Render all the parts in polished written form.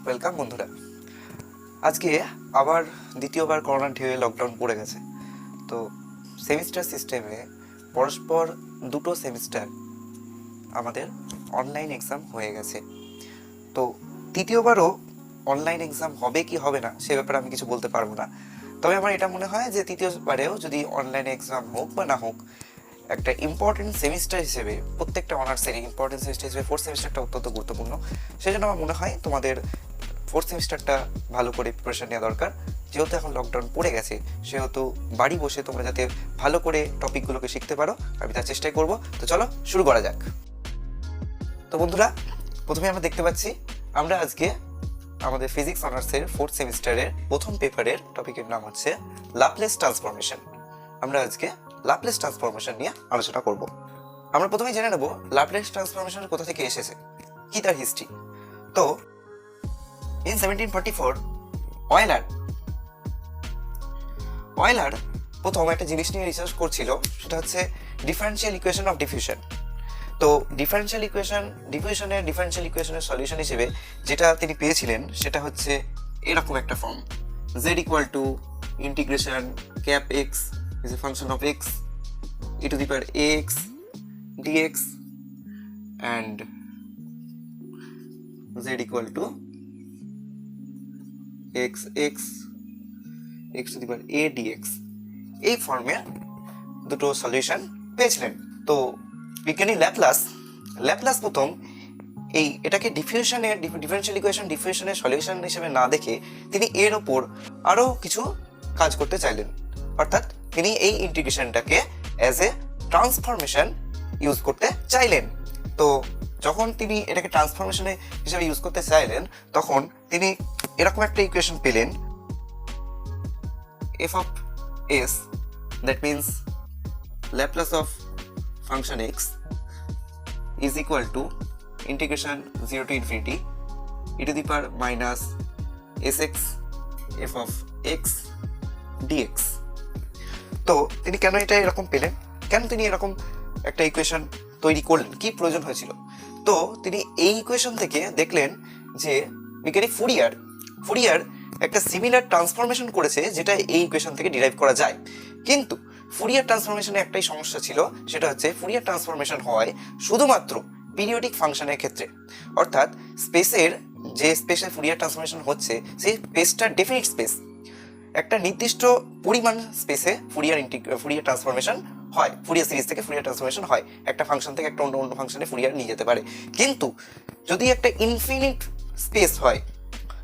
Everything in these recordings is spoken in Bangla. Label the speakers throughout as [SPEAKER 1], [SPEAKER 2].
[SPEAKER 1] ওয়েলকাম বন্ধুরা। আজকে আবার দ্বিতীয়বার করোনা ঢেউয়ে লকডাউন পড়ে গেছে। তো সেমিস্টার সিস্টেমে পরস্পর দুটো সেমিস্টার আমাদের অনলাইন এক্সাম হয়ে গেছে। তো তৃতীয়বারও অনলাইন এক্সাম হবে কি হবে না সে ব্যাপারে আমি কিছু বলতে পারবো না। তবে আমার এটা মনে হয় যে তৃতীয়বারেও যদি অনলাইন এক্সাম হোক বা না হোক, একটা ইম্পর্টেন্ট সেমিস্টার হিসেবে প্রত্যেকটা অনার্সেরই ইম্পর্টেন্ট সেমিস্টার হিসেবে ফোর্থ সেমিস্টারটা অত্যন্ত গুরুত্বপূর্ণ। সেই জন্য আমার মনে হয় তোমাদের ফোর্থ সেমিস্টারটা ভালো করে প্রিপারেশন নেওয়া দরকার। যেহেতু এখন লকডাউন পড়ে গেছে, সেহেতু বাড়ি বসে তোমরা যাতে ভালো করে টপিকগুলোকে শিখতে পারো, আমি তার চেষ্টাই করব। তো চলো শুরু করা যাক। তো বন্ধুরা, প্রথমে আমরা দেখতে পাচ্ছি আমরা আজকে আমাদের ফিজিক্স অনার্সের ফোর্থ সেমিস্টারের প্রথম পেপারের টপিকের নাম হচ্ছে ল্যাপ্লেস ট্রান্সফরমেশন। আমরা আজকে ল্যাপ্লেস ট্রান্সফরমেশন নিয়ে আলোচনা করব। আমরা প্রথমেই জেনে নেব ল্যাপ্লেস ট্রান্সফরমেশন কোথা থেকে এসেছে, কি তার হিস্ট্রি। তো in 1744 অয়েলার প্রথম একটা জিনিস নিয়ে রিসার্চ করছিল, সেটা হচ্ছে ডিফারেনশিয়াল ইকুয়েশন অফ ডিফিউশন। তো ডিফারেনশিয়াল ইকুয়েশনের সলিউশন হিসেবে যেটা তিনি পেয়েছিলেন সেটা হচ্ছে এরকম একটা form, z equal to integration cap x is a function of x e to the power ax dx and z equal to x to the power a dx। এই ফর্মের দুটো সলিউশন পেয়েছিলেন। তো বিজ্ঞানী ল্যাপ্লাস প্রথম এটাকে ডিফারেনশিয়াল ইকুয়েশন ডিফিউশনের সলিউশন হিসেবে না দেখে তিনি এর ওপর আরও কিছু কাজ করতে চাইলেন। অর্থাৎ তিনি এই ইন্টিগ্রেশনটাকে অ্যাজ এ ট্রান্সফরমেশন ইউজ করতে চাইলেন। তো যখন তিনি এটাকে ট্রান্সফরমেশনে হিসেবে ইউজ করতে চাইলেন, তখন তিনি এরকম একটা ইকুয়েশন পেলেন, f of s that means Laplace of function x is equal to integration 0 to infinity e to the power minus sx f of x dx। তো তিনি কেন এটা এরকম পেলেন, কেন তিনি এরকম একটা ইকুয়েশন তৈরি করলেন, কি প্রয়োজন হয়েছিল? তো তিনি এই ইকুয়েশন থেকে দেখলেন যে বিজ্ঞানী ফুরিয়ার একটা সিমিলার ট্রান্সফরমেশন করেছে, যেটা এই ইকুয়েশন থেকে ডিরাইভ করা যায়। কিন্তু ফুরিয়ার ট্রান্সফরমেশনে একটাই সমস্যা ছিল, সেটা হচ্ছে ফুরিয়ার ট্রান্সফরমেশন হয় শুধুমাত্র পিরিয়ডিক ফাংশনের ক্ষেত্রে। অর্থাৎ যে স্পেসে ফুরিয়ার ট্রান্সফরমেশন হচ্ছে সেই স্পেসটা ডেফিনিট স্পেস, একটা নির্দিষ্ট পরিমাণ স্পেসে ফুরিয়ার ট্রান্সফরমেশন হয়, ফুরিয়ার সিরিজ থেকে ফুরিয়ার ট্রান্সফরমেশন হয়, একটা ফাংশন থেকে একটা অন্য ফাংশনে ফুরিয়ার নিয়ে যেতে পারে। কিন্তু যদি একটা ইনফিনিট স্পেস হয়,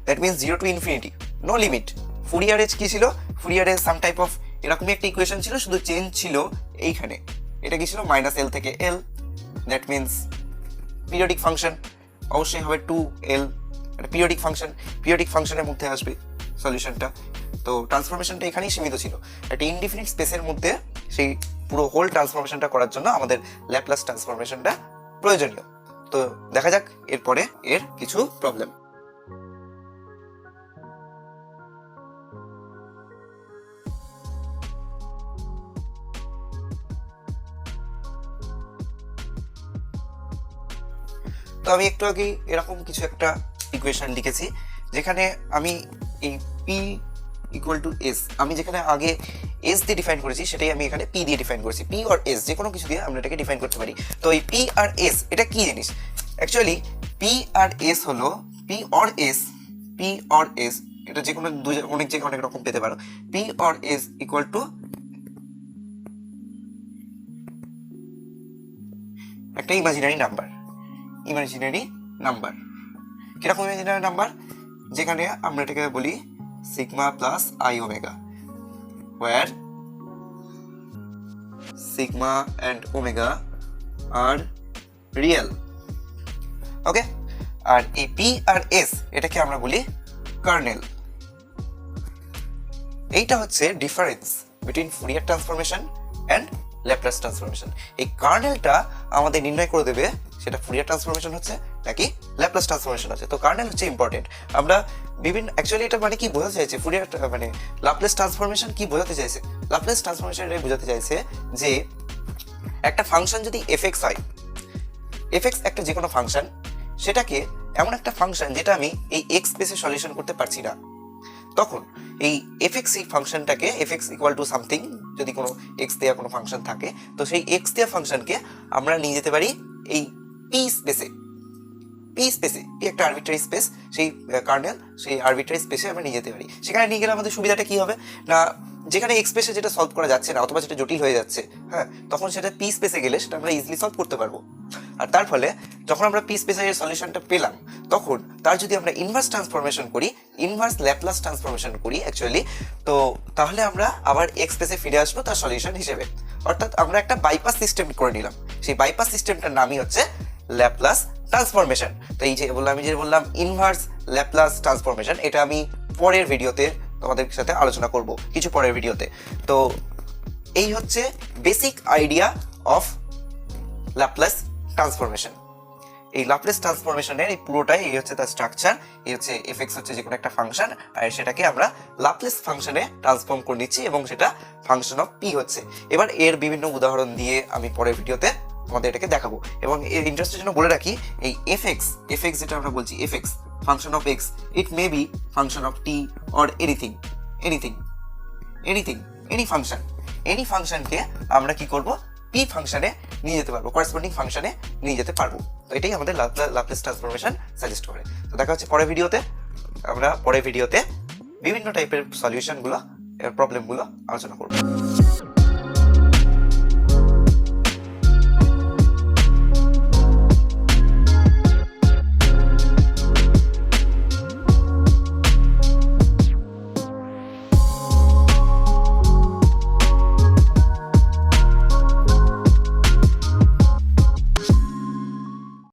[SPEAKER 1] that means 0 to infinity, no limit, ফুরিয়ারের কি ছিল, ফুরিয়ারের সাম টাইপ অফ এরকমই একটা ইকুয়েশন ছিল, শুধু চেঞ্জ ছিল এইখানে, এটা কি ছিল -l থেকে l, that means periodic function অবশ্যই হবে 2l, পিরিয়ডিক ফাংশনের মধ্যে আসবে সলিউশনটা। তো ট্রান্সফরমেশনটা এখানেই সীমিত ছিল, একটা ইনডিফিনিট স্পেসের মধ্যে সেই পুরো হোল ট্রান্সফরমেশনটা করার জন্য আমাদের ল্যাপ্লাস ট্রান্সফরমেশনটা প্রয়োজনীয়। তো দেখা যাক এরপরে এর কিছু প্রবলেম। তো আমি একটু আগে এরকম কিছু একটা ইকুয়েশন লিখেছি, যেখানে আমি এই পি ইকুয়াল টু এস, আমি যেখানে আগে এস দিয়ে ডিফাইন করেছি সেটাই আমি এখানে পি দিয়ে ডিফাইন করেছি। পি আর এস যে কোনো কিছু দিয়ে আমরা এটাকে ডিফাইন করতে পারি। তো এই পি আর এস এটা কি জিনিস? অ্যাকচুয়ালি পি আর এস হলো পি অর এস, এটা যে কোনো অনেক জায়গায় অনেক রকম পেতে পারো। P or S equal to একটা ইমাজিনারি নাম্বার। কিরকম ইমাজিনারি নাম্বার? যেখানে আমরা এটাকে বলি sigma plus I omega, where sigma and omega are real. ওকে, আর এই পি আর এস এটাকে আমরা বলি কার্নেল। এইটা হচ্ছে difference between Fourier transformation and Laplace transformation. এই কার্নেলটা আমাদের নির্ণয় করে দেবে সেটা ফুরিয়ার ট্রান্সফরমেশন হচ্ছে নাকি ল্যাপ্লাস ট্রান্সফরমেশন আছে। তো কার্নেল হচ্ছে ইম্পর্টেন্ট। আমরা অ্যাকচুয়ালি এটা মানে কি বোঝাতে চাইছে, ফুরিয়ার মানে ল্যাপ্লাস ট্রান্সফরমেশন কি বোঝাতে চাইছে? ল্যাপ্লাস ট্রান্সফরমেশন এটাই বোঝাতে চাইছে যে একটা ফাংশন যদি এফ এক্স হয়, এফ এক্স একটা যে কোনো ফাংশন, সেটাকে এমন একটা ফাংশন যেটা আমি এই এক্স স্পেসে সলিউশন করতে পারছি না, তখন এই এফএক্স এই ফাংশনটাকে এফএক্স ইকুয়াল টু সামথিং যদি কোনো এক্স দেওয়া কোনো ফাংশন থাকে, তো সেই এক্স দেওয়া ফাংশনকে আমরা নিয়ে যেতে পারি এই পি স্পেসে। পি একটা আরবিট্রারি স্পেস, সেই কার্নেল সেই আরবিট্রারি স্পেসে আমরা নিয়ে যেতে পারি। সেখানে নিয়ে গেলে আমাদের সুবিধাটা কি হবে না, যেখানে এক্স স্পেসে যেটা সলভ করা যাচ্ছে না অথবা যেটা জটিল হয়ে যাচ্ছে, হ্যাঁ, তখন সেটা পি স্পেসে গেলে সেটা আমরা ইজিলি সলভ করতে পারবো। আর তার ফলে যখন আমরা পি স্পেসের সলিউশনটা পেলাম, তখন তার যদি আমরা ইনভার্স ট্রান্সফরমেশন করি, ইনভার্স ল্যাপ্লাস ট্রান্সফরমেশন করি অ্যাকচুয়ালি, তো তাহলে আমরা আবার এক্স স্পেসে ফিরে আসবো তার সলিউশন হিসেবে। অর্থাৎ আমরা একটা বাইপাস সিস্টেম করে নিলাম, সেই বাইপাস সিস্টেমটার নামই হচ্ছে ল্যাপ্লাস ট্রান্সফরমেশন। তো এই যে বললাম ইনভার্স ল্যাপ্লাস ট্রান্সফরমেশন, এটা আমি পরের ভিডিওতে তোমাদের সাথে আলোচনা করব, কিছু পরের ভিডিওতে। তো এই হচ্ছে basic idea of Laplace transformation. এই ল্যাপ্লাস ট্রান্সফরমেশনের এই পুরোটাই এই হচ্ছে তার স্ট্রাকচার। এই হচ্ছে এফএক্স হচ্ছে যে কোনো একটা ফাংশন, আর সেটাকে আমরা ল্যাপ্লাস ফাংশনে ট্রান্সফর্ম করে নিচ্ছি এবং সেটা ফাংশন অফ পি হচ্ছে। এবার এর বিভিন্ন উদাহরণ দিয়ে আমি পরের ভিডিওতে তোমাদের এটাকে দেখাবো। এবং এর ইন্টারেস্টের জন্য বলে রাখি, এই এফএক্স যেটা আমরা বলছি FX function of x, it may be function of tea or any ফাংশনকে আমরা কি করব, পি ফাংশনে নিয়ে যেতে পারবো, করেসপন্ডিং ফাংশনে নিয়ে যেতে পারবো। তো এটাই আমাদের ল্যাপ্লাস ট্রান্সফরমেশন সাজেস্ট করে। তো দেখা হচ্ছে পরের ভিডিওতে। আমরা পরের ভিডিওতে বিভিন্ন টাইপের সলিউশনগুলো, প্রবলেমগুলো আলোচনা করবো।